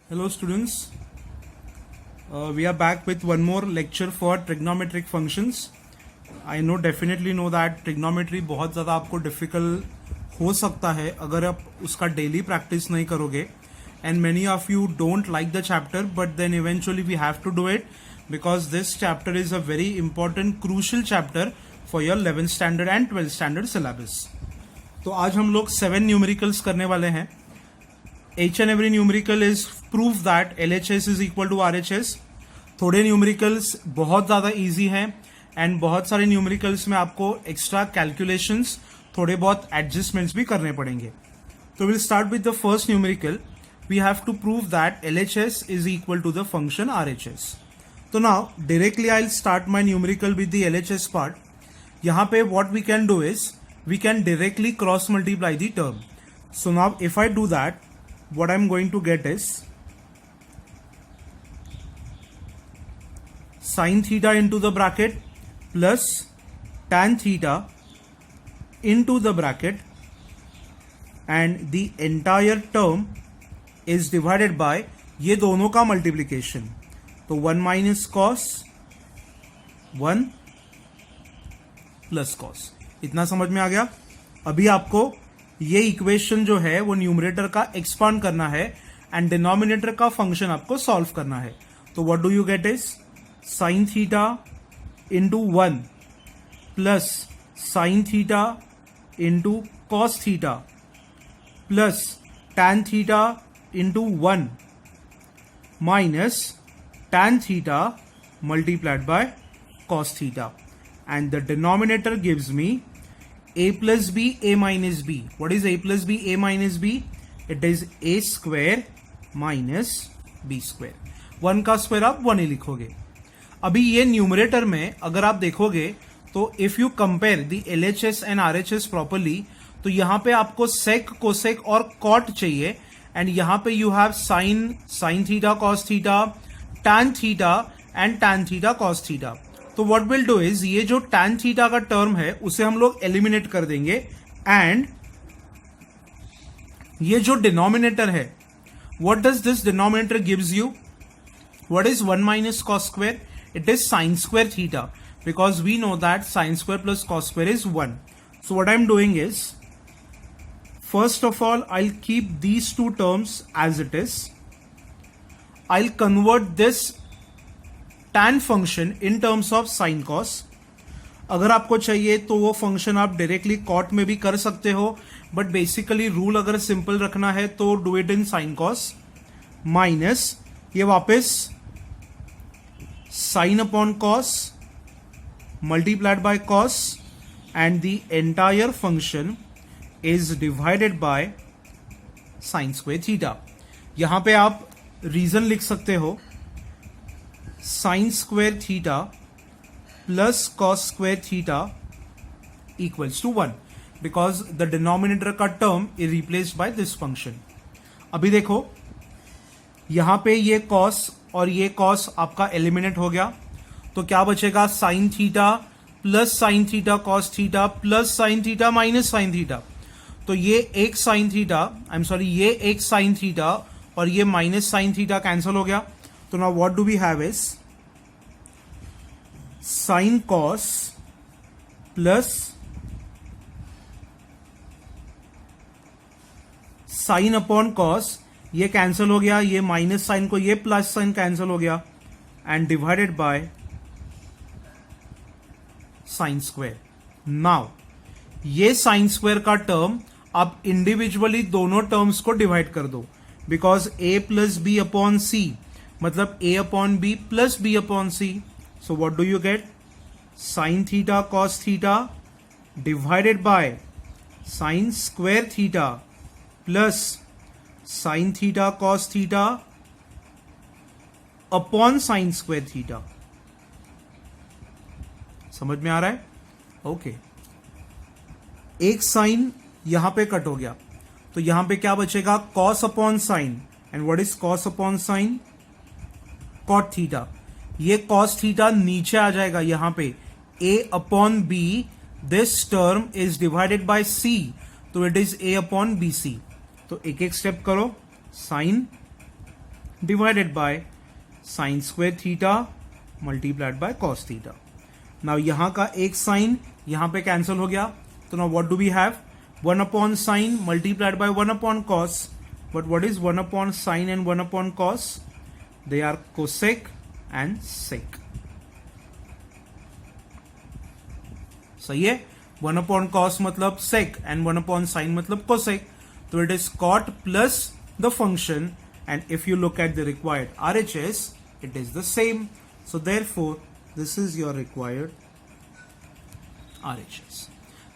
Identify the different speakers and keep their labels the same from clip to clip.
Speaker 1: Hello students, we are back with one more lecture for trigonometric functions. I definitely know that trigonometry बहुत ज़्यादा आपको difficult हो सकता है अगर आप उसका daily practice नहीं करोगे. And many of you don't like the chapter, but then eventually we have to do it because this chapter is a very important, crucial chapter for your 11th standard and 12th standard syllabus. तो आज हम लोग 7 numericals करने वाले हैं. Each and every numerical is proof that LHS is equal to RHS. थोड़े numericals बहुत ज़्यादा इजी हैं एंड बहुत सारे न्यूमेरिकल्स में आपको एक्स्ट्रा कैलकुलेशंस थोड़े बहुत एडजस्टमेंट्स भी करने पड़ेंगे. तो will start with the first numerical. We have to prove that LHS is equal to the function RHS. तो now directly I will start my numerical with the LHS part. यहाँ पे what we can do is we can directly cross multiply the term. So now if I do that, what I'm going to get is sin theta into the bracket plus tan theta into the bracket, and the entire term is divided by ये दोनों का multiplication. तो 1 minus cos 1 plus cos. इतना समझ में आ गया. अभी आपको ये इक्वेशन जो है वो न्यूमरेटर का एक्सपांड करना है एंड डिनोमिनेटर का फंक्शन आपको सॉल्व करना है. तो what do you gate is sine theta into 1 plus sine theta into cos theta plus tan theta into 1 minus tan theta multiplied by cos theta, and the denominator gives me a plus b, a minus b. What is a plus b, a minus b? It is a square minus b square. 1 का square आप 1 ही लिखोगे. अभी ये numerator में अगर आप देखोगे तो if you compare the LHS and RHS properly, तो यहाँ पे आपको सेक, कोसेक और कॉट चाहिए, एंड यहाँ पे you have sign theta, cos theta, tan theta and tan theta, cos theta. तो व्हाट विल डू इज ये जो tan थीटा का टर्म है उसे हम लोग एलिमिनेट कर देंगे, एंड ये जो डिनोमिनेटर है, what does this denominator gives you? What is 1 minus cos square? It is sine square theta, because we know that sine square plus cos square is 1. So what I am doing is first of all I will keep these two terms as it is. I will convert this tan function in terms of sine cos. अगर आपको चाहिए तो वो function आप directly cot में भी कर सकते हो, बट बेसिकली रूल अगर सिंपल रखना है तो do it in sine cos, minus ये वापस sine upon cos multiplied by cos, and the entire function is divided by sine square theta. यहां पे आप रीजन लिख सकते हो sine square theta plus cos square theta equals to 1, because the denominator का term is replaced by this function. अभी देखो यहां पे ये कॉस और ये कॉस आपका एलिमिनेट हो गया, तो क्या बचेगा? Sine theta plus sine theta cos theta plus sine theta minus sine theta. तो ये एक sine theta, I am sorry, ये एक साइन थीटा और ये माइनस साइन थीटा कैंसिल हो गया. So now what do we have is sin cos plus sin upon cos, ये कैंसिल हो गया, ये माइनस साइन को ये प्लस साइन कैंसिल हो गया, and divided by sine square. Now ये साइन स्क्वायर का टर्म आप इंडिविजुअली दोनों टर्म्स को डिवाइड कर दो, because a plus B upon C मतलब a upon B plus B upon C. So what do you get? Sine theta cos theta divided by sine square theta plus sine theta cos theta upon sine square theta. समझ में आ रहा है? Okay. एक sign यहां पे cut हो गया, तो यहां पे क्या बचेगा? Cos upon sine, and what is cos upon sine? Cot theta. ये कॉस थीटा नीचे आ जाएगा यहां पे, a upon b, this term is divided by c, तो it is a upon bc. तो एक एक स्टेप करो. Sine divided by sin square theta multiplied by cos theta. Now यहाँ का एक साइन यहाँ पे कैंसिल हो गया, तो now what do we have? 1 upon sin multiplied by 1 upon cos. But what is 1 upon sin and 1 upon cos? They are cosec and sec. सही है. 1 upon cos मतलब sec and 1 upon sin मतलब cosec. So it is cot plus the function, and if you look at the required RHS, it is the same. So therefore, this is your required RHS.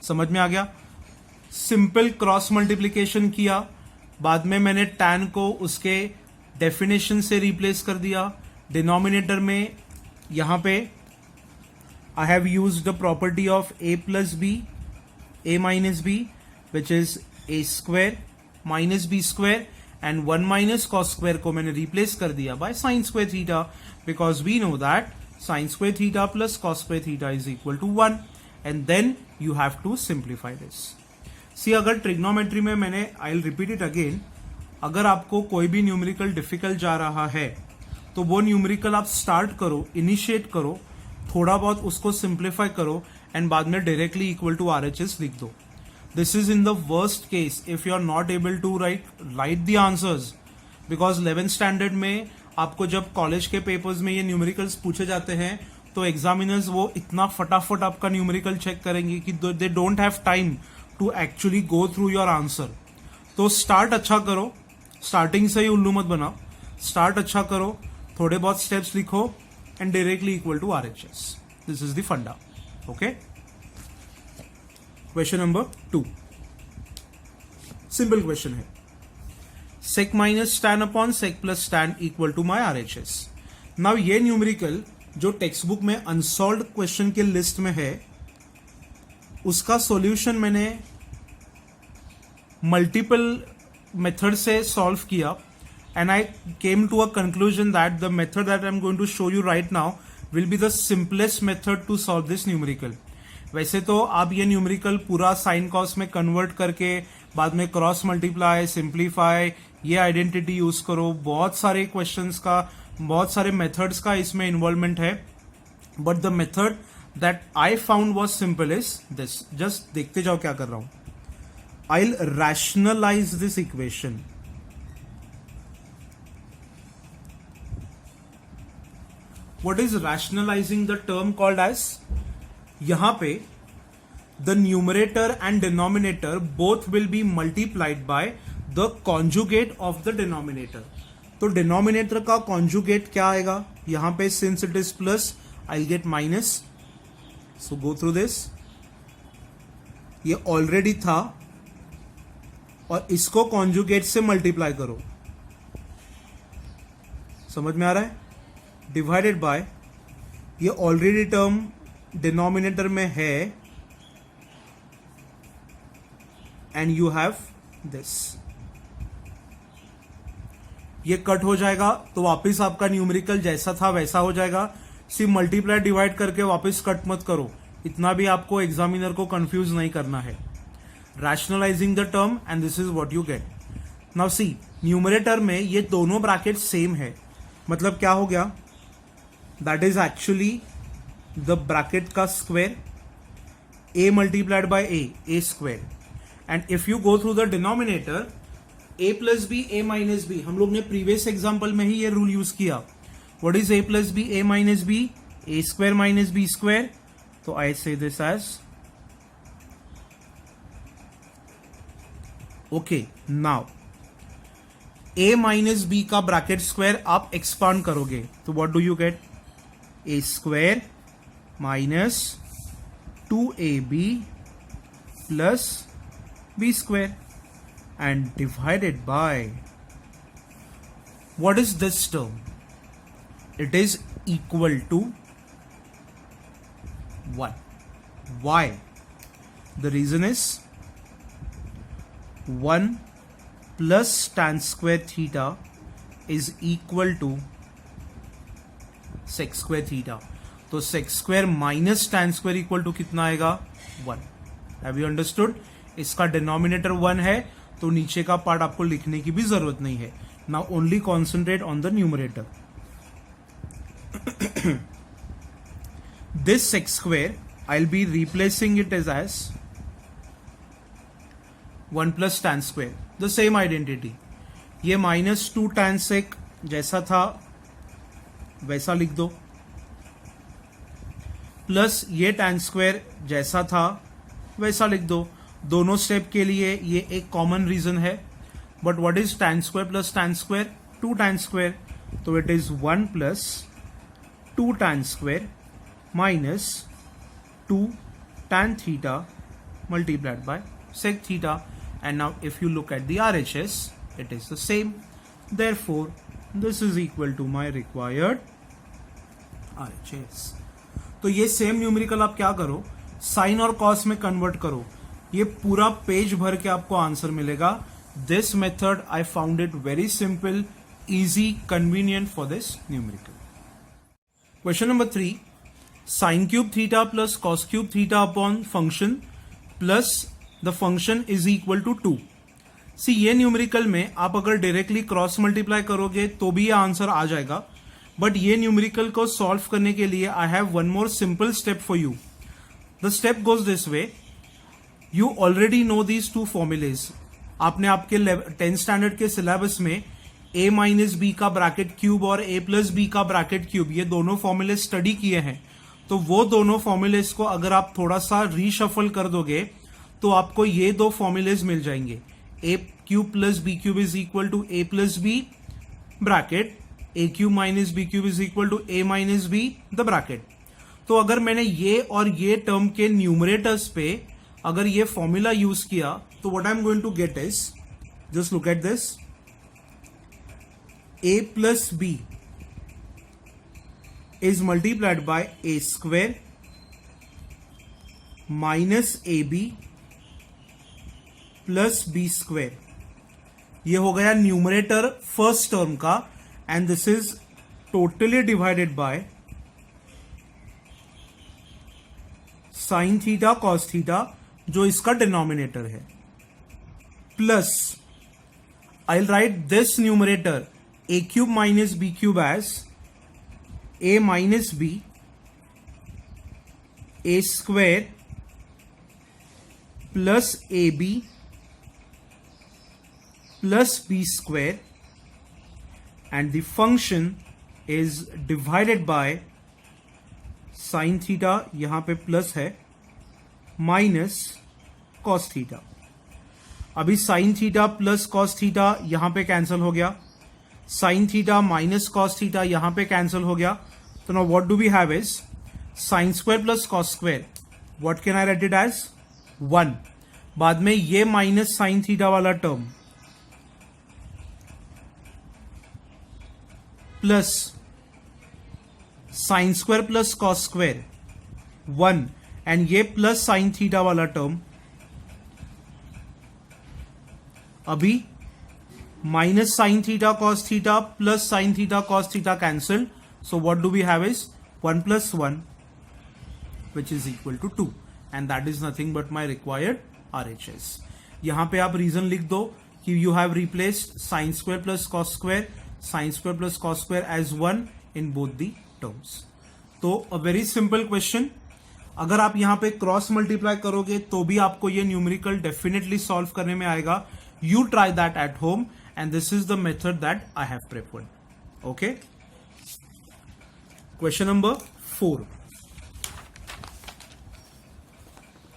Speaker 1: समझ में आ गया? Simple cross multiplication किया, बाद में मैंने tan को उसके definition से रिप्लेस कर दिया. डिनोमिनेटर में यहां पे I have used the property of a plus b, a minus b, which is a square minus b square, and 1 minus cos square को मैंने replace कर दिया by sin square theta, because we know that sin square theta plus cos square theta is equal to 1, and then you have to simplify this. See, अगर trigonometry में मैंने I'll repeat it again, अगर आपको कोई भी numerical difficult जा रहा है तो वो न्यूमेरिकल आप स्टार्ट करो, इनिशिएट करो, थोड़ा बहुत उसको सिंप्लीफाई करो, एंड बाद में डायरेक्टली इक्वल टू RHS लिख दो. This is in the worst case if you are not able to write the answers, because 11th standard में आपको जब कॉलेज के पेपर्स में ये न्यूमेरिकल्स पूछे जाते हैं तो एग्जामिनर्स वो इतना फटाफट आपका न्यूमेरिकल चेक करेंगे कि they don't have time to actually go through your answer. तो स्टार्ट अच्छा करो, स्टार्टिंग से ही उल्लू मत बनाओ, स्टार्ट अच्छा करो, थोड़े बहुत स्टेप्स लिखो, and directly equal to RHS. This is the funda. Okay. Question number 2. Simple question है. Sec minus tan upon sec plus tan equal to my RHS. Now ये numerical जो टेक्स्ट बुक में unsolved question के list में है, उसका solution मैंने multiple method से सॉल्व किया, and I came to a conclusion that the method that I'm going to show you right now will be the simplest method to solve this numerical. वैसे तो आप ये न्यूमेरिकल पूरा sine cos में convert करके बाद में क्रॉस मल्टीप्लाई, सिंप्लीफाई, ये आइडेंटिटी यूज करो, बहुत सारे क्वेश्चंस का, बहुत सारे मेथड्स का इसमें इन्वॉल्वमेंट है. But the method that I found was simple is this. Just देखते जाओ क्या कर रहा हूं. I will rationalize this equation. What is rationalizing the term called as? यहां पे the numerator and denominator both will be multiplied by the conjugate of the denominator. तो denominator का conjugate क्या आएगा? यहां पे since it is plus, I'll get minus. So go through this. ये already था और इसको conjugate से multiply करो. समझ में आ रहा है? डिवाइडेड बाय ये ऑलरेडी टर्म डिनोमिनेटर में है, एंड यू हैव दिस. ये कट हो जाएगा तो वापस आपका न्यूमेरिकल जैसा था वैसा हो जाएगा. सिर्फ मल्टीप्लाई डिवाइड करके वापस कट मत करो, इतना भी आपको एग्जामिनर को कंफ्यूज नहीं करना है. Rationalising the term, and this is what you get. Now see, numerator में ये दोनों ब्रैकेट सेम है, मतलब क्या हो गया, that is actually the bracket का square, a multiplied by a square. And if you go through the denominator, a plus B a minus B, हम लोग ने प्रीवियस एग्जाम्पल में ही ये रूल यूज किया. What is a plus B a minus B? a square minus B square. तो I say this as okay. Now a minus B का bracket square आप एक्सपांड करोगे तो what do you gate? a square minus 2ab plus b square and divided by what is this term? It is equal to 1. Why? The reason is 1 plus tan square theta is equal to sec square theta. तो sec square minus tan square equal to कितना आएगा? 1. Have you understood? इसका denominator 1 है तो नीचे का part आपको लिखने की भी जरूरत नहीं है. Now only concentrate on the numerator. This sec square, I'll be replacing it as 1 plus tan square. The same identity. ये -2 tan sec जैसा था वैसा लिख दो, प्लस ये tan स्क्वायर जैसा था वैसा लिख दो. दोनों स्टेप के लिए ये एक कॉमन रीजन है. But what is tan square plus tan square? 2 tan square. तो it is 1 plus 2 tan square minus 2 tan theta multiplied by sec theta. And now if you look at the RHS, it is the same. Therefore, this is equal to my required RHS. तो ये same numerical आप क्या करो, sign और cos में convert करो. ये पूरा पेज भर के आपको आंसर मिलेगा. This method I found it very simple, easy, convenient for this numerical. Question number 3. Sin cube theta plus cos cube theta upon function plus the function is equal to 2. सी ये numerical में आप अगर directly cross multiply करोगे तो भी ये answer आ जाएगा. But ये न्यूमेरिकल को सॉल्व करने के लिए I have one more simple step for you. The step goes this way. You already know these two formulas. आपने आपके 10th स्टैंडर्ड के सिलेबस में a माइनस बी का ब्रैकेट क्यूब और a प्लस बी का ब्रैकेट क्यूब ये दोनों फॉर्मुले study किए हैं. तो वो दोनों फॉर्मुलेज को अगर आप थोड़ा सा रीशफल कर दोगे तो आपको ये दो फॉर्मुलेज मिल जाएंगे. a cube plus B cube is equal to a plus b bracket a cube minus b cube is equal to a minus b the bracket. तो अगर मैंने ये और ये टर्म के न्यूमरेटर्स पे अगर ये फॉर्मूला यूज किया तो what I am going to get is, just look at this, a plus b is multiplied by a square minus ab plus b square. ये हो गया न्यूमरेटर फर्स्ट टर्म का and this is totally divided by sine theta cos theta जो इसका denominator है, plus I write this numerator a cube minus b cube as a minus b a square plus ab plus b square and the function is divided by sin theta यहां पे plus है minus cos theta. अभी sin theta plus cos theta यहां पे cancel हो गया, sin theta minus cos theta यहां पे कैंसिल हो गया. तो now what do we have is sin square plus cos square. What can I write it as? 1. बाद में ये माइनस sin theta वाला term plus sin square plus cos square 1 and ये प्लस sin theta वाला term अभी minus sin theta cos theta plus sin theta cos theta cancelled. So what do we have is 1 plus 1 which is equal to 2 and that is nothing but my required RHS. यहां पे आप reason लिख दो कि you have replaced sin square plus cos square as 1 in both the terms. तो a very simple question. अगर आप यहां पे क्रॉस मल्टीप्लाई करोगे तो भी आपको ये न्यूमेरिकल डेफिनेटली सॉल्व करने में आएगा. You try that at home and this is the method that I have prepared. Okay. Question number 4.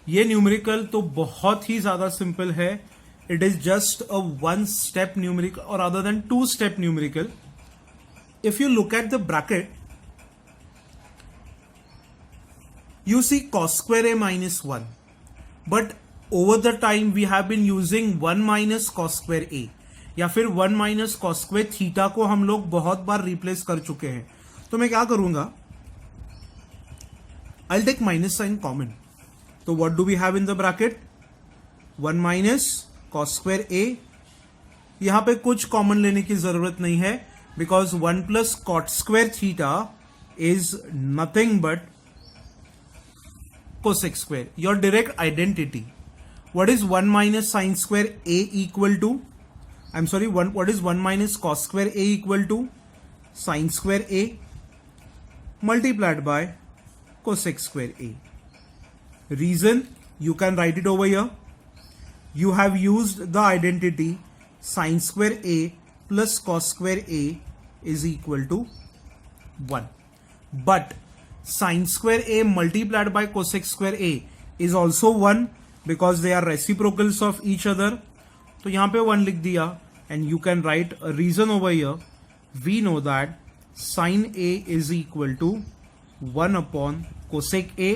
Speaker 1: ये न्यूमेरिकल तो बहुत ही ज्यादा सिंपल है. It is just a one step numerical और other than 2 step numerical. If you look at the bracket you see cos square a minus 1, but over the time we have been using 1 minus cos square a या फिर 1 minus cos square theta को हम लोग बहुत बार replace कर चुके हैं. तो मैं क्या करूंगा, I'll take minus sign common. तो what do we have in the bracket? 1 minus cos square a. यहां पे कुछ कॉमन लेने की जरूरत नहीं है because 1 plus cot square theta is nothing but cosec square, your direct identity. What is 1 minus sin square a equal to? I'm sorry, what is 1 minus cos square A equal to sin square A multiplied by cosec square A. Reason, you can write it over here. You have used the identity sin square A plus cos square A is equal to 1. But sin square A multiplied by cosec square A is also 1 because they are reciprocals of each other. तो यहाँ पे 1 लिख दिया and you can write a reason over here. We know that sin A is equal to 1 upon cosec A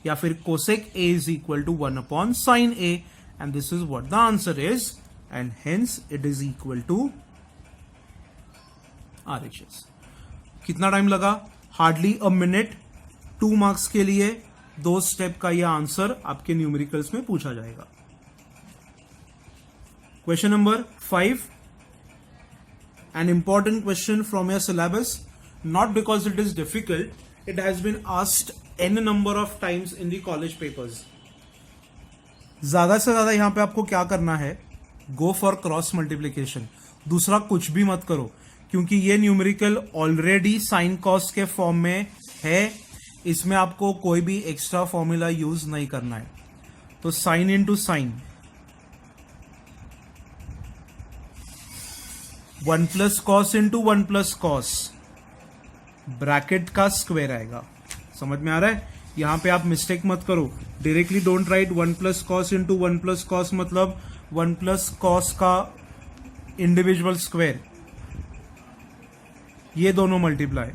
Speaker 1: या फिर cosec A is equal to 1 upon sin A, and this is what the answer is, and hence it is equal to RHS. कितना time लगा? Hardly a minute. 2 marks के लिए 2 step का यह answer आपके numericals में पूछा जाएगा. Question number 5, an important question from your syllabus, not because it is difficult, it has been asked n number of times in the college papers. ज्यादा से ज्यादा यहां पे आपको क्या करना है? Go for cross multiplication. दूसरा कुछ भी मत करो, क्योंकि ये न्यूमेरिकल ऑलरेडी साइन कॉस के फॉर्म में है. इसमें आपको कोई भी एक्स्ट्रा फॉर्मूला यूज नहीं करना है. तो sine into sine 1 plus cos into 1 plus cos, bracket का स्क्वायर आएगा. समझ में आ रहा है? यहां पे आप मिस्टेक मत करो. Directly don't write 1 plus cos into 1 plus cos, मतलब 1 प्लस कॉस का इंडिविजुअल स्क्वायर, ये दोनों multiply.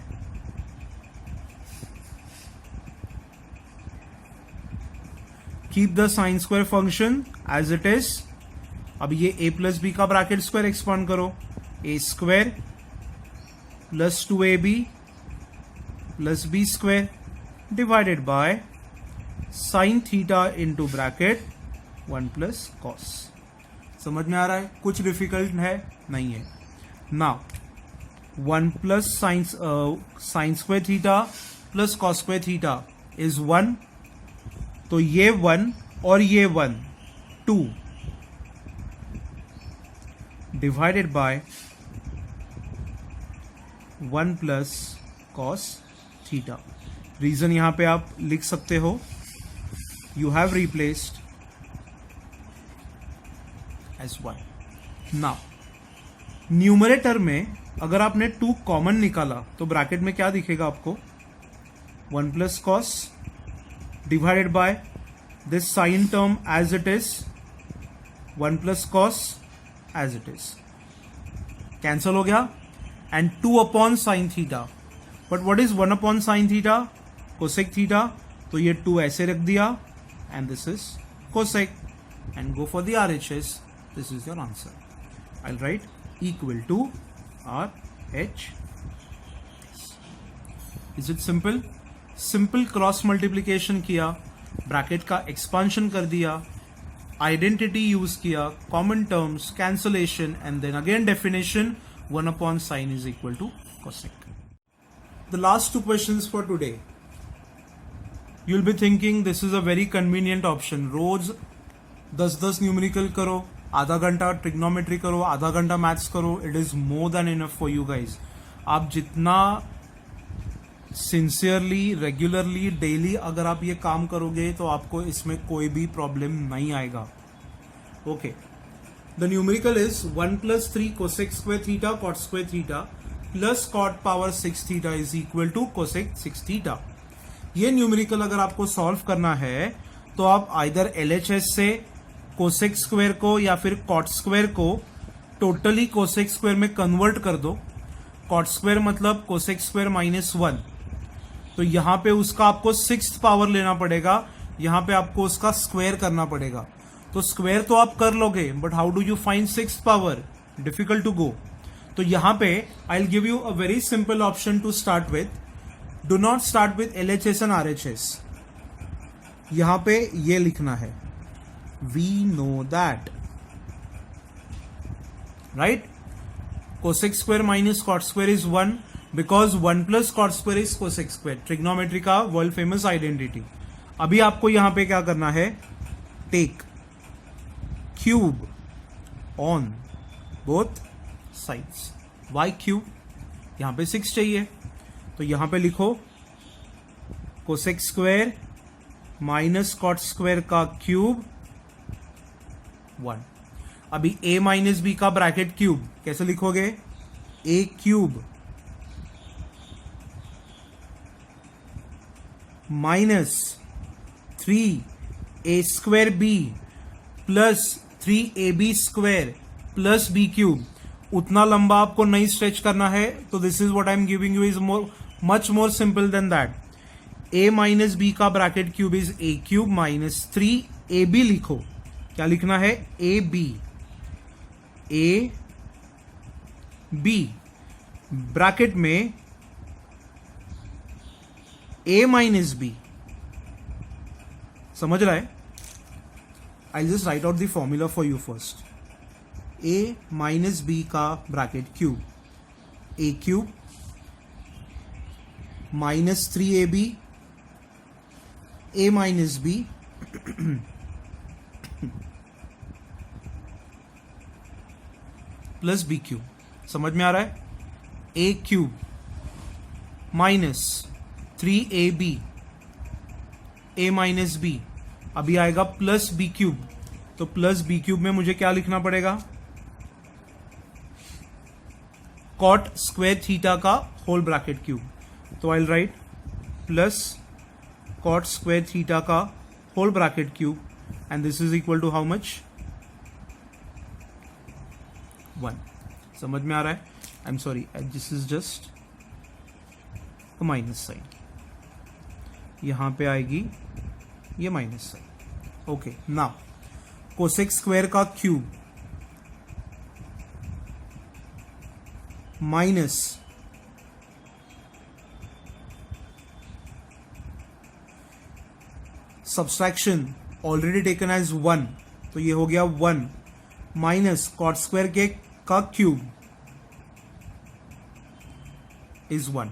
Speaker 1: Keep the sine square function as it is. अब ये a प्लस बी का ब्रैकेट स्क्वायर एक्सपांड करो. a square plus 2ab plus b square divided by sine theta into bracket 1 plus cos. समझ में आ रहा है? कुछ डिफिकल्ट है नहीं है. Now 1 plus sine square theta plus cos square theta is 1. तो ये 1 और ये 1 2 divided by 1 plus cos theta. Reason यहां पे आप लिख सकते हो, you have replaced as 1. Now numerator में अगर आपने 2 कॉमन निकाला तो ब्रैकेट में क्या दिखेगा आपको? 1 plus cos divided by this sine term as it is, 1 plus cos as it is. Cancel हो गया. And 2 upon sine theta. But what is 1 upon sine theta? Cosec theta. तो ये 2 ऐसे रख दिया and this is cosec. And go for the RHS. This is your answer. I will write equal to RH. Is it simple? Simple cross multiplication किया, bracket का expansion कर दिया, identity use किया, common terms, cancellation, and then again definition 1 upon sin is equal to cosec. The last 2 questions for today. You'll be thinking this is a very convenient option. रोज 10-10 numerical करो, आधा घंटा trigonometry करो, आधा घंटा maths करो. It is more than enough for you guys. आप जितना सिंसियरली, रेगुलरली, डेली अगर आप ये काम करोगे तो आपको इसमें कोई भी प्रॉब्लम नहीं आएगा. Okay. The numerical is 1 plus 3 cosec square theta cot square theta plus cot power 6 theta is equal to cosec 6 theta. ये न्यूमेरिकल अगर आपको सॉल्व करना है तो आप आइदर LHS से कोसेक स्क्वायर को या फिर कॉट स्क्वायर को टोटली कोसेक स्क्वायर में कन्वर्ट कर दो. कॉट स्क्वायर मतलब कोसेक स्क्वायर माइनस 1. तो यहां पे उसका आपको 6th पावर लेना पड़ेगा, यहां पे आपको उसका स्क्वायर करना पड़ेगा. तो स्क्वायर तो आप कर लोगे, but how do you find 6th power? Difficult to go. तो यहां पे I will give you a very simple option to start with. Do not start with LHS and RHS. यहां पे ये लिखना है, we know that, right? Cosec square minus cot square is 1 because 1 plus cot square is cosec square. Trigonometry का world famous identity. अभी आपको यहां पे क्या करना है? Take cube on both sides. Why cube, यहां पे 6 चाहिए, तो यहां पे लिखो cosec square minus cot square का क्यूब 1। अभी a माइनस बी का ब्रैकेट क्यूब कैसे लिखोगे? a cube minus 3a square b plus 3ab square plus B cube. उतना लंबा आपको नहीं स्ट्रेच करना है, तो this is what I am giving you is much more simple than that. a minus B का bracket cube is a cube minus 3ab लिखो। क्या लिखना है? ab ब्रैकेट में a माइनस बी, समझ रहा है? I just write out the formula for you first. a minus B का bracket cube, a cube minus 3ab a minus B plus B cube. समझ में आ रहा है? a cube minus 3ab a minus B, अभी आएगा plus B cube, तो plus B cube में मुझे क्या लिखना पड़ेगा? कॉट स्क्वायर थीटा का होल ब्रैकेट क्यूब। तो I write plus cot square theta का whole bracket cube, and this is equal to how much? 1। समझ में आ रहा है? I am sorry, this is just minus sign, यहां पे आएगी ये minus sign. Okay, now cosec square का cube minus subtraction already taken as 1, तो ये हो गया 1 माइनस कॉट स्क्वायर के का क्यूब इज 1।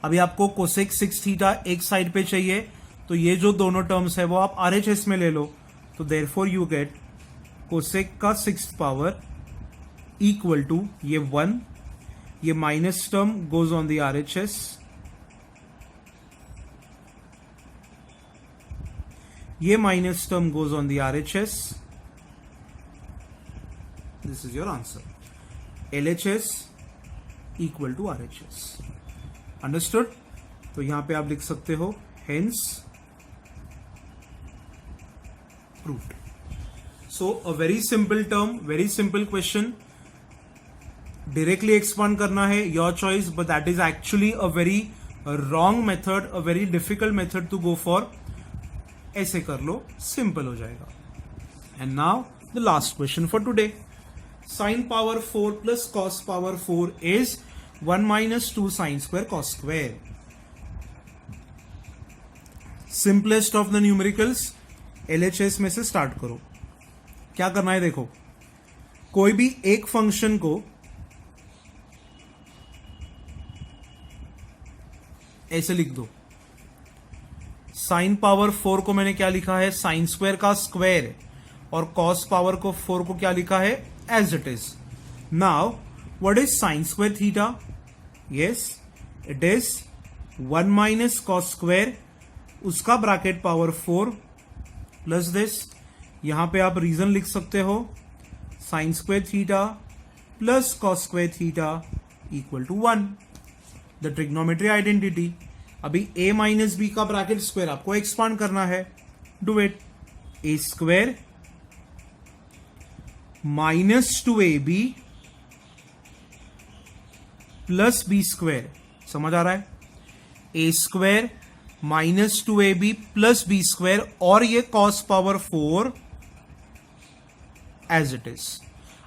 Speaker 1: अभी आपको कोसेक 6 थीटा एक साइड पे चाहिए, तो ये जो दोनों टर्म्स है वो आप RHS में ले लो, तो देयरफॉर यू गेट कोसेक का 6th पावर इक्वल टू ये 1, ये minus term goes on the RHS, ये minus term goes on the RHS, this is your answer. LHS equal to RHS। Understood? तो यहां पे आप लिख सकते हो hence proved. So a very simple term, very simple question, directly expand करना है, your choice, but that is actually a very wrong method, a very difficult method to go for. ऐसे कर लो, सिंपल हो जाएगा। And now the last question for today. Sine power 4 plus cos power 4 is 1 minus 2 sine square cos square. Simplest of the numericals, LHS में से start करो। क्या करना है? देखो, कोई भी एक फंक्शन को ऐसे लिख दो। साइन पावर 4 को मैंने क्या लिखा है? साइन स्क्वायर का स्क्वायर, और कॉस पावर को 4 को क्या लिखा है? As it is. Now what is sine square theta? Yes, it is 1 minus cos square, उसका ब्रैकेट पावर 4 प्लस दिस। यहां पे आप रीजन लिख सकते हो, sine square theta plus cos square theta equal to 1, the trigonometry identity. अभी a minus B का bracket square आपको एक्सपांड करना है, do it. a square minus 2ab plus b square, समझ आ रहा है? a square minus 2ab plus b square, और ये cos power 4 as it is.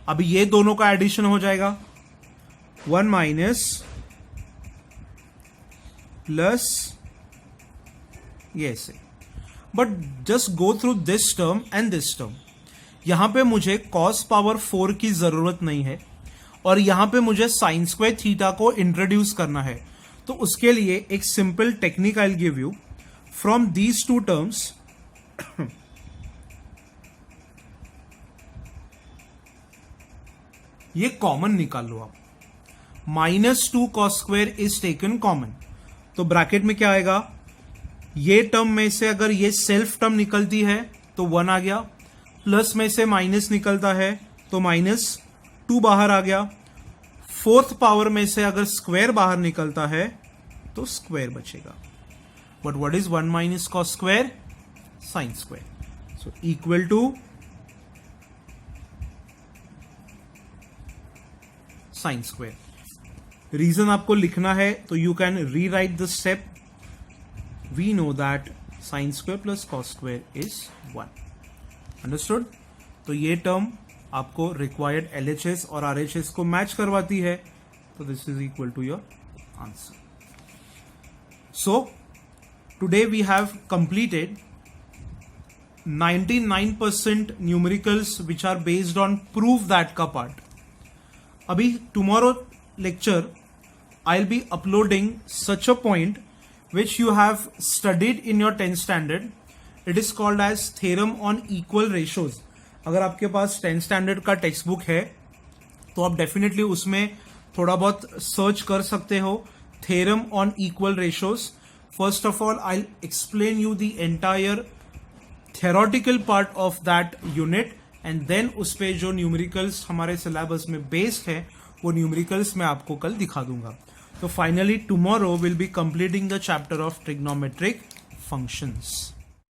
Speaker 1: अभी ये दोनों का एडिशन हो जाएगा, 1 माइनस प्लस ये ऐसे। But just go through this term and this term. यहां पे मुझे कॉस पावर 4 की जरूरत नहीं है, और यहां पे मुझे साइन स्क्वायर थीटा को इंट्रोड्यूस करना है। तो उसके लिए एक simple technique I will give you. From these two terms ये कॉमन निकाल लो आप। -2 cos square is taken common, तो ब्रैकेट में क्या आएगा, ये टर्म में से अगर ये सेल्फ टर्म निकलती है तो 1 आ गया, प्लस में से माइनस निकलता है तो -2 बाहर आ गया, फोर्थ पावर में से अगर स्क्वायर बाहर निकलता है तो स्क्वायर बचेगा। But what is 1 minus cos square, sine square, so equal to sine square. Reason आपको लिखना है तो you can rewrite the step. We know that sine square plus cos square is 1। Understood? तो ये टर्म आपको required LHS और RHS को match करवाती है, तो this is equal to your answer. So today we have completed 99% numericals which are based on prove that का part. अभी tomorrow lecture I will be uploading such a point which you have studied in your 10th standard. It is called as theorem on equal ratios. अगर आपके पास 10th standard का text book है तो आप definitely उसमें थोड़ा बहुत सर्च कर सकते हो, theorem on equal ratios. First of all, I'll explain you the entire theoretical part of that unit and then उस पे जो न्यूमेरिकल्स हमारे सिलेबस में बेस्ड है वो न्यूमेरिकल्स मैं आपको कल दिखा दूंगा। So finally tomorrow we'll be completing the chapter of trigonometric functions.